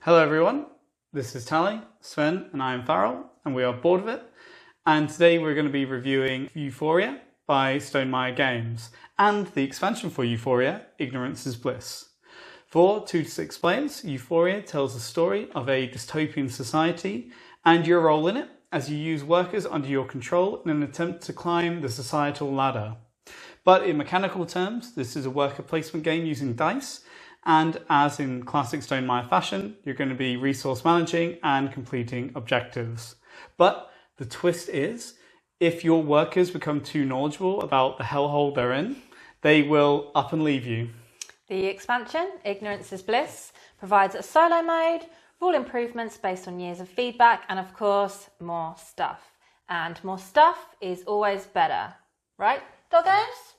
Hello everyone, this is Tally, Sven and I am Farrell and we are bored of it, and today we're going to be reviewing Euphoria by Stonemaier Games and the expansion for Euphoria, Ignorance Is Bliss. For 2 to 6 players, Euphoria tells the story of a dystopian society and your role in it as you use workers under your control in an attempt to climb the societal ladder. But in mechanical terms, this is a worker placement game using dice, and as in classic Stonemaier fashion, you're going to be resource managing and completing objectives. But the twist is, if your workers become too knowledgeable about the hellhole they're in, they will up and leave you. The expansion, Ignorance Is Bliss, provides a solo mode, rule improvements based on years of feedback, and of course, more stuff. And more stuff is always better. Right, doggos?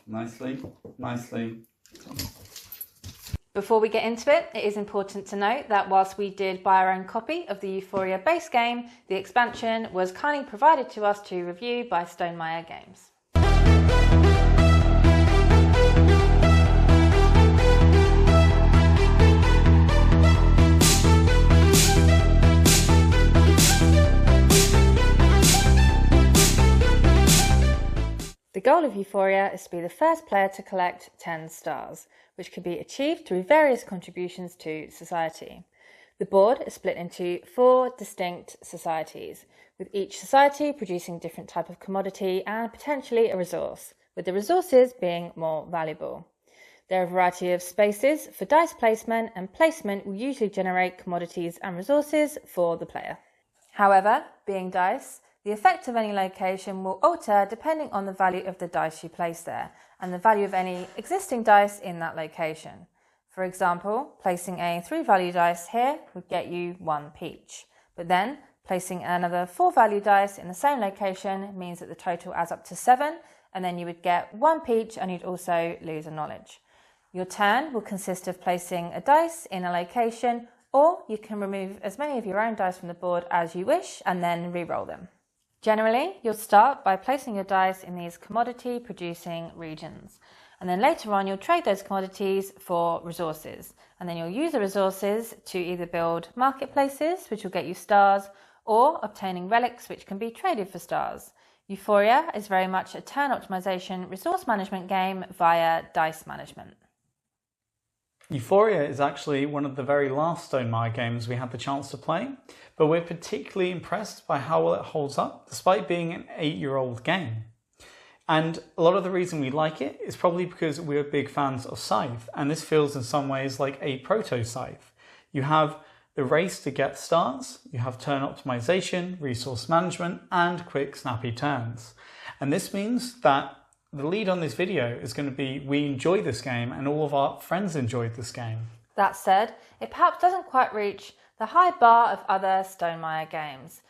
Nicely. Before we get into it, it is important to note that whilst we did buy our own copy of the Euphoria base game, the expansion was kindly provided to us to review by Stonemaier Games. The goal of Euphoria is to be the first player to collect 10 stars, which can be achieved through various contributions to society. The board is split into 4 distinct societies, with each society producing a different type of commodity and potentially a resource, with the resources being more valuable. There are a variety of spaces for dice placement, and placement will usually generate commodities and resources for the player. However, being dice, the effect of any location will alter depending on the value of the dice you place there and the value of any existing dice in that location. For example, placing a 3-value dice here would get you 1 peach, but then placing another 4-value dice in the same location means that the total adds up to 7, and then you would get 1 peach and you'd also lose a knowledge. Your turn will consist of placing a dice in a location, or you can remove as many of your own dice from the board as you wish and then re-roll them. Generally, you'll start by placing your dice in these commodity-producing regions, and then later on you'll trade those commodities for resources, and then you'll use the resources to either build marketplaces, which will get you stars, or obtaining relics, which can be traded for stars. Euphoria is very much a turn optimization resource management game via dice management. Euphoria is actually one of the very last Stonemaier games we had the chance to play, but we're particularly impressed by how well it holds up, despite being an 8-year-old game. And a lot of the reason we like it is probably because we're big fans of Scythe, and this feels in some ways like a proto-Scythe. You have the race to get stars, you have turn optimization, resource management, and quick snappy turns. And this means that the lead on this video is going to be we enjoy this game and all of our friends enjoyed this game. That said, it perhaps doesn't quite reach the high bar of other Stonemaier games,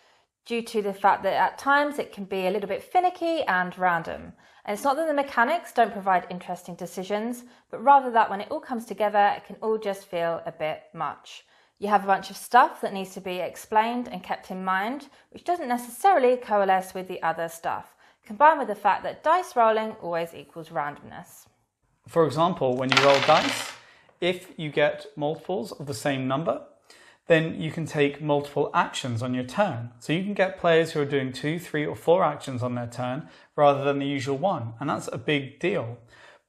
due to the fact that at times it can be a little bit finicky and random. And it's not that the mechanics don't provide interesting decisions, but rather that when it all comes together, it can all just feel a bit much. You have a bunch of stuff that needs to be explained and kept in mind, which doesn't necessarily coalesce with the other stuff, combined with the fact that dice rolling always equals randomness. For example, when you roll dice, if you get multiples of the same number, then you can take multiple actions on your turn. So you can get players who are doing 2, 3 or 4 actions on their turn rather than the usual 1, and that's a big deal.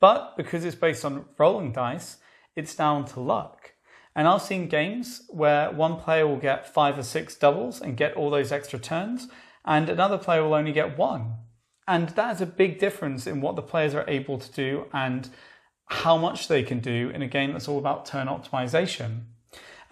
But because it's based on rolling dice, it's down to luck. And I've seen games where one player will get 5 or 6 doubles and get all those extra turns, and another player will only get 1. And that is a big difference in what the players are able to do and how much they can do in a game that's all about turn optimization.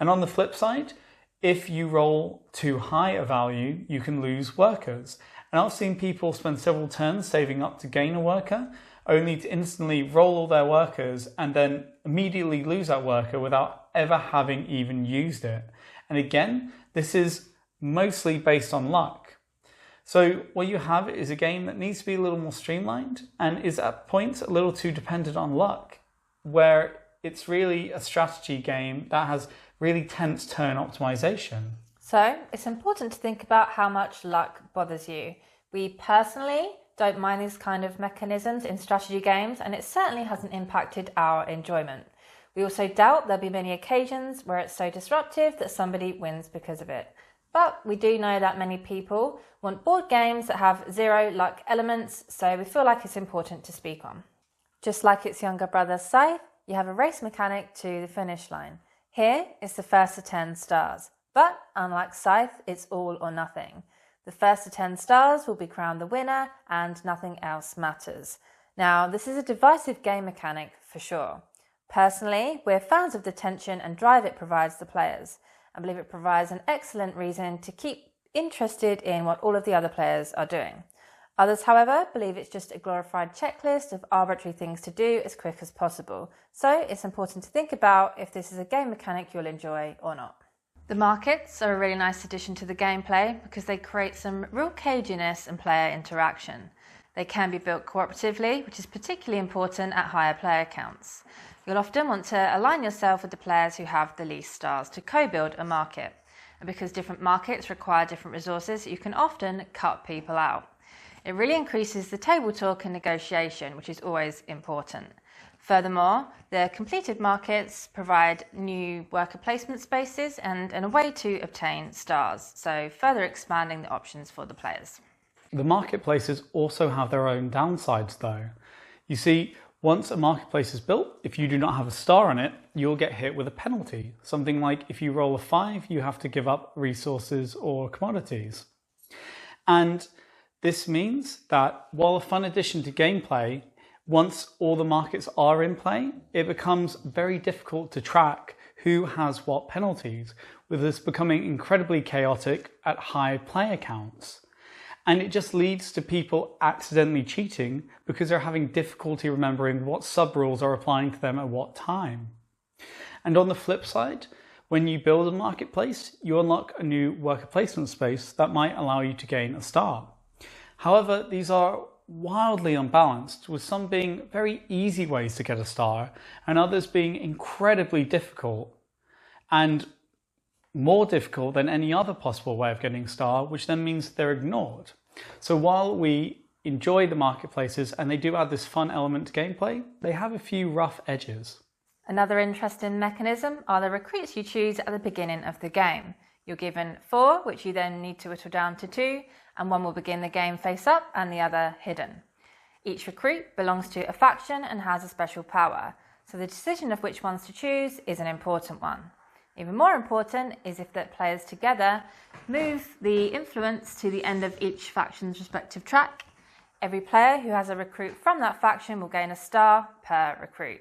And on the flip side, if you roll too high a value, you can lose workers. And I've seen people spend several turns saving up to gain a worker, only to instantly roll all their workers and then immediately lose that worker without ever having even used it. And again, this is mostly based on luck. So what you have is a game that needs to be a little more streamlined and is at points a little too dependent on luck, where it's really a strategy game that has really tense turn optimization. So it's important to think about how much luck bothers you. We personally don't mind these kind of mechanisms in strategy games, and it certainly hasn't impacted our enjoyment. We also doubt there'll be many occasions where it's so disruptive that somebody wins because of it. But we do know that many people want board games that have zero luck elements, so we feel like it's important to speak on. Just like its younger brother Scythe, you have a race mechanic to the finish line. Here, it's the first to 10 stars. But unlike Scythe, it's all or nothing. The first to 10 stars will be crowned the winner and nothing else matters. Now, this is a divisive game mechanic for sure. Personally, we're fans of the tension and drive it provides the players. I believe it provides an excellent reason to keep interested in what all of the other players are doing. Others, however, believe it's just a glorified checklist of arbitrary things to do as quick as possible. So it's important to think about if this is a game mechanic you'll enjoy or not. The markets are a really nice addition to the gameplay because they create some real caginess and player interaction. They can be built cooperatively, which is particularly important at higher player counts. You'll often want to align yourself with the players who have the least stars to co-build a market. And because different markets require different resources, you can often cut people out. It really increases the table talk and negotiation, which is always important. Furthermore, the completed markets provide new worker placement spaces and a way to obtain stars, so further expanding the options for the players. The marketplaces also have their own downsides though. You see, once a marketplace is built, if you do not have a star on it, you'll get hit with a penalty. Something like if you roll a 5, you have to give up resources or commodities. And this means that while a fun addition to gameplay, once all the markets are in play, it becomes very difficult to track who has what penalties, with this becoming incredibly chaotic at high player counts. And it just leads to people accidentally cheating because they're having difficulty remembering what sub-rules are applying to them at what time. And on the flip side, when you build a marketplace, you unlock a new worker placement space that might allow you to gain a star. However, these are wildly unbalanced, with some being very easy ways to get a star and others being incredibly difficult and more difficult than any other possible way of getting a star, which then means they're ignored. So while we enjoy the marketplaces and they do add this fun element to gameplay, they have a few rough edges. Another interesting mechanism are the recruits you choose at the beginning of the game. You're given 4, which you then need to whittle down to 2, and one will begin the game face up and the other hidden. Each recruit belongs to a faction and has a special power, so the decision of which ones to choose is an important one. Even more important is if the players together move the influence to the end of each faction's respective track. Every player who has a recruit from that faction will gain a star per recruit.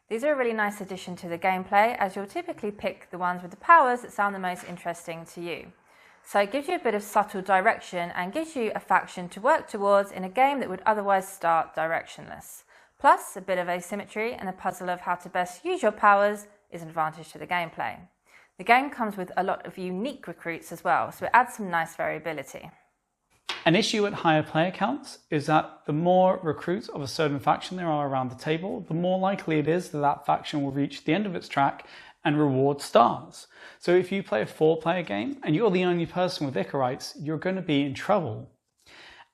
These are a really nice addition to the gameplay, as you'll typically pick the ones with the powers that sound the most interesting to you. So it gives you a bit of subtle direction and gives you a faction to work towards in a game that would otherwise start directionless. Plus, a bit of asymmetry and the puzzle of how to best use your powers is an advantage to the gameplay. The game comes with a lot of unique recruits as well, so it adds some nice variability. An issue at higher player counts is that the more recruits of a certain faction there are around the table, the more likely it is that that faction will reach the end of its track and reward stars. So if you play a 4-player game and you're the only person with Icarites, you're going to be in trouble.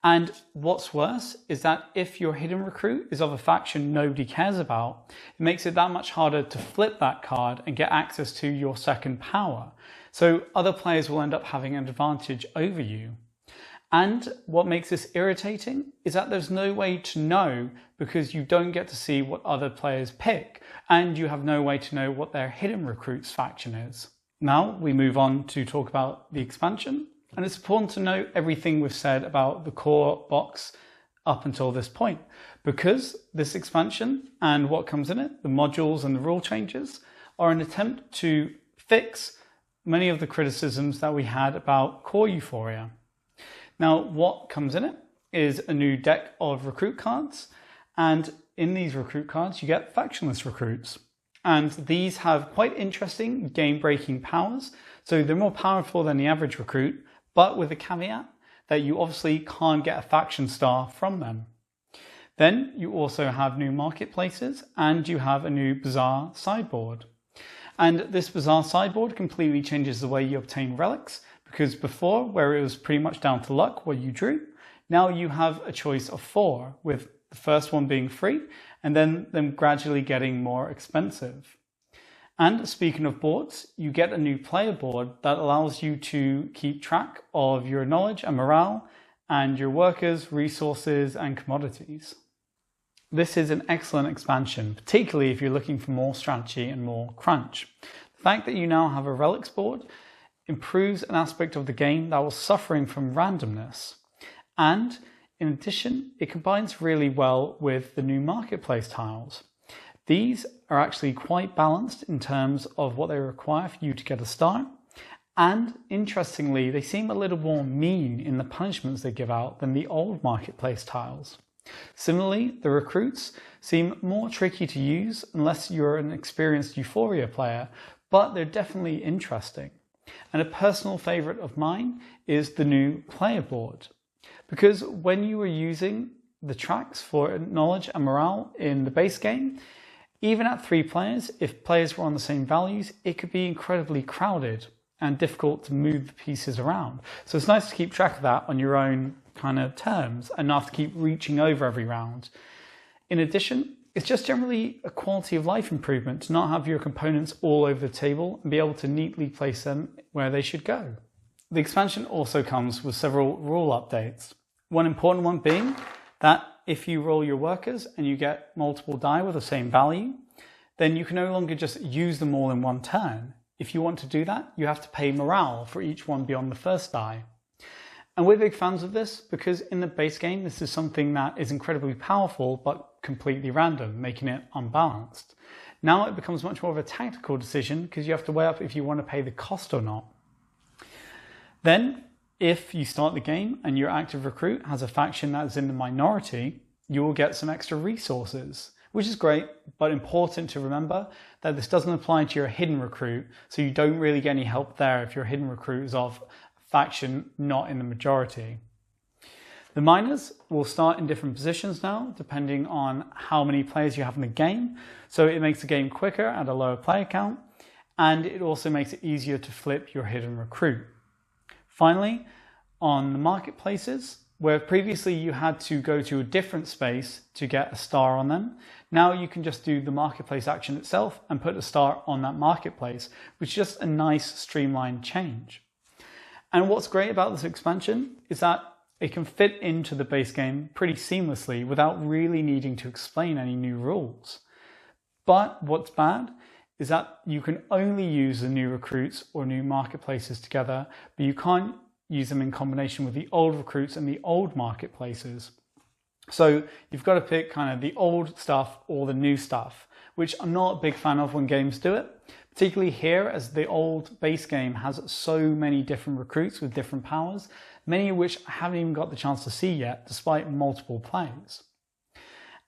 And what's worse is that if your hidden recruit is of a faction nobody cares about, it makes it that much harder to flip that card and get access to your second power. So other players will end up having an advantage over you. And what makes this irritating is that there's no way to know, because you don't get to see what other players pick, and you have no way to know what their hidden recruits faction is. Now we move on to talk about the expansion, and it's important to note everything we've said about the core box up until this point, because this expansion and what comes in it, the modules and the rule changes, are an attempt to fix many of the criticisms that we had about core Euphoria. Now, what comes in it is a new deck of recruit cards, and in these recruit cards you get factionless recruits. And these have quite interesting game-breaking powers, so they're more powerful than the average recruit, but with the caveat that you obviously can't get a faction star from them. Then you also have new marketplaces, and you have a new bazaar sideboard. And this bazaar sideboard completely changes the way you obtain relics, because before, where it was pretty much down to luck what you drew, Now you have a choice of 4, with the first one being free and then them gradually getting more expensive. And speaking of boards, you get a new player board that allows you to keep track of your knowledge and morale and your workers, resources and commodities. This is an excellent expansion, particularly if you're looking for more strategy and more crunch. The fact that you now have a relics board improves an aspect of the game that was suffering from randomness. And in addition, it combines really well with the new marketplace tiles. These are actually quite balanced in terms of what they require for you to get a star. And interestingly, they seem a little more mean in the punishments they give out than the old marketplace tiles. Similarly, the recruits seem more tricky to use unless you're an experienced Euphoria player, but they're definitely interesting. And a personal favourite of mine is the new player board. Because when you were using the tracks for knowledge and morale in the base game, even at 3 players, if players were on the same values, it could be incredibly crowded and difficult to move the pieces around. So it's nice to keep track of that on your own kind of terms and not have to keep reaching over every round. In addition, it's just generally a quality of life improvement to not have your components all over the table and be able to neatly place them where they should go. The expansion also comes with several rule updates. One important one being that if you roll your workers and you get multiple die with the same value, then you can no longer just use them all in one turn. If you want to do that, you have to pay morale for each one beyond the first die. And we're big fans of this because in the base game, this is something that is incredibly powerful but completely random, making it unbalanced. Now it becomes much more of a tactical decision because you have to weigh up if you want to pay the cost or not. Then, if you start the game and your active recruit has a faction that is in the minority, you will get some extra resources, which is great, but important to remember that this doesn't apply to your hidden recruit, so you don't really get any help there if your hidden recruit is of a faction not in the majority. The miners will start in different positions now, depending on how many players you have in the game, so it makes the game quicker at a lower player count, and it also makes it easier to flip your hidden recruit. Finally, on the marketplaces, where previously you had to go to a different space to get a star on them, now you can just do the marketplace action itself and put a star on that marketplace, which is just a nice streamlined change. And what's great about this expansion is that it can fit into the base game pretty seamlessly without really needing to explain any new rules. But what's bad is that you can only use the new recruits or new marketplaces together, but you can't use them in combination with the old recruits and the old marketplaces. So you've got to pick kind of the old stuff or the new stuff, which I'm not a big fan of when games do it, particularly here as the old base game has so many different recruits with different powers, many of which I haven't even got the chance to see yet, despite multiple plays.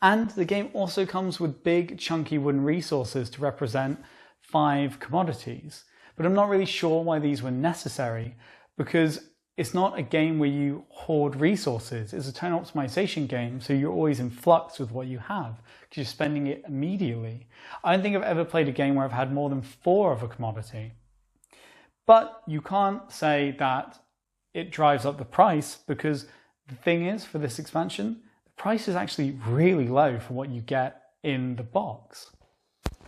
And the game also comes with big chunky wooden resources to represent 5 commodities. But I'm not really sure why these were necessary, because it's not a game where you hoard resources. It's a turn optimization game, so you're always in flux with what you have, because you're spending it immediately. I don't think I've ever played a game where I've had more than 4 of a commodity. But you can't say that it drives up the price, because the thing is, for this expansion, price is actually really low for what you get in the box.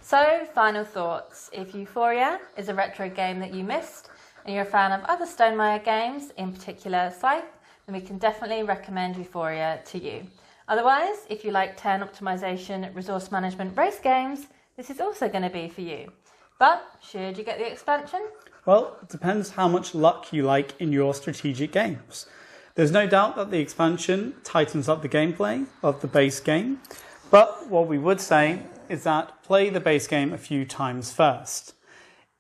So, final thoughts. If Euphoria is a retro game that you missed, and you're a fan of other Stonemaier games, in particular Scythe, then we can definitely recommend Euphoria to you. Otherwise, if you like turn optimization, resource management race games, this is also going to be for you. But should you get the expansion? Well, it depends how much luck you like in your strategic games. There's no doubt that the expansion tightens up the gameplay of the base game, but what we would say is that play the base game a few times first.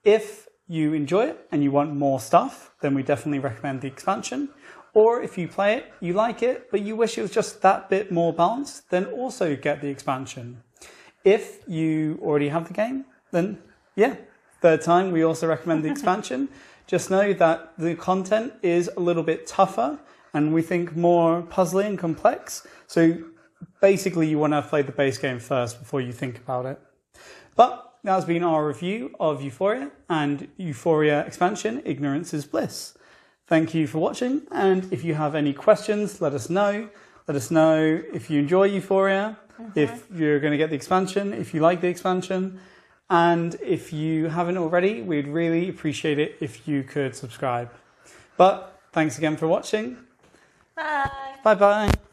If you enjoy it and you want more stuff, then we definitely recommend the expansion. Or if you play it, you like it, but you wish it was just that bit more balanced, then also get the expansion. If you already have the game, then yeah, third time we also recommend the expansion. Just know that the content is a little bit tougher and we think more puzzly and complex. So basically you want to play the base game first before you think about it. But that has been our review of Euphoria and Euphoria expansion, Ignorance Is Bliss. Thank you for watching, and if you have any questions, let us know. Let us know if you enjoy Euphoria, if you're going to get the expansion, if you like the expansion, and if you haven't already, we'd really appreciate it if you could subscribe. But thanks again for watching. Bye. Bye-bye.